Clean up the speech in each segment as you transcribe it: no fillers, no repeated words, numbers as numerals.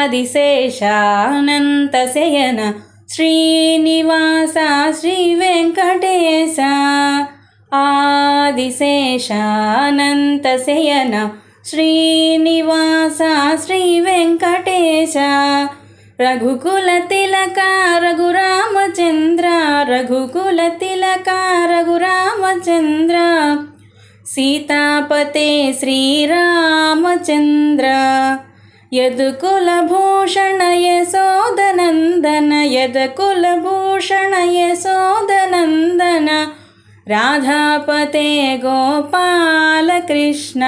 ఆదిశేషానంతశయన శ్రీనివాస శ్రీ వెంకటేశ ఆదిశేషానంతశయన శ్రీనివాస శ్రీ వెంకటేశ రఘుకుల తిలక రఘురామచంద్ర రఘుకుల తిలక రఘురామచంద్ర సీతాపతే శ్రీరామచంద్ర యదుకుల భూషణ యశోదనందన యదుకుల భూషణ యశోదనందన రాధాపతే గోపాలకృష్ణ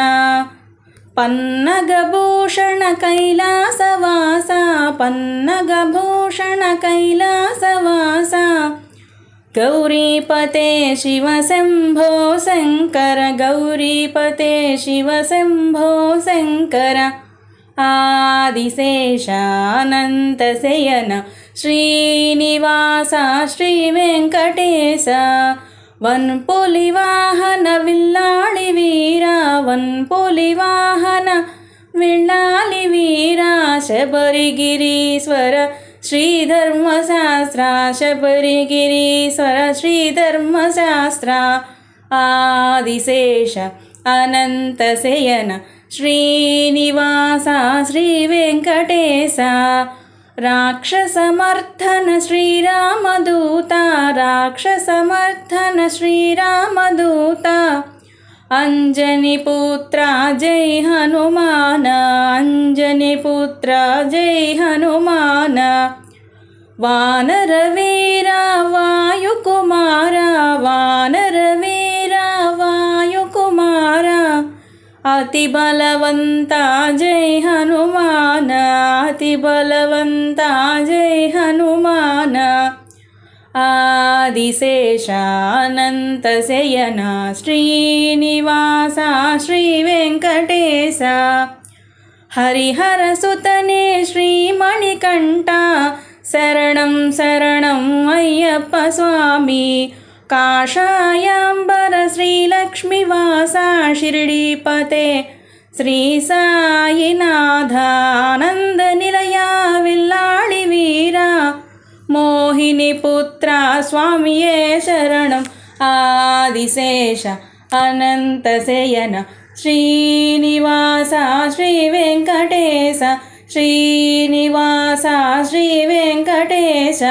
పన్నగభూషణ కైలాసవాస పన్నగభూషణ కైలాసవాస గౌరీపతే శివ శంభో శంకర గౌరీపతే శివ శంభో శంకర ఆదిశేషానంతశయన శ్రీనివాస శ్రీ వెంకటేశ వన్పులి వాహన విల్లాళి వీర వన్పులి వాహన విల్లాళి వీర శబరిగిరీశ్వర శ్రీధర్మశాస్త్ర శబరిగిరీశ్వర శ్రీధర్మశాస్త్ర ఆదిశేష అనంతశయన శ్రీనివాస శ్రీ వెంకటేశ రాక్షసమర్ధన శ్రీరామదూత రాక్షసమర్ధన శ్రీరామదూత అంజనిపుత్ర జై హనుమాన అంజనిపుత్ర జై హనుమాన వానరవీర వాయుకుమార వానరవీర వాయుకుమార అతి బలవంత జై హనుమాన అతి బలవంత జై హనుమాన ఆదిశేషానంతశయన శ్రీనివాస శ్రీ వెంకటేశ హరిహర సుతనే శ్రీమణికంఠ శరణం శరణం అయ్యప్ప స్వామి కాషాయాంబర శ్రీలక్ష్మీవాస షిరిడీపతే శ్రీ సాయినాథానంద నిలయ విల్లాళి వీర మోహిని పుత్ర స్వామియే శరణం ఆదిశేష అనంతశయన శ్రీనివాస శ్రీ వెంకటేశ శ్రీనివాస శ్రీ వెంకటేశ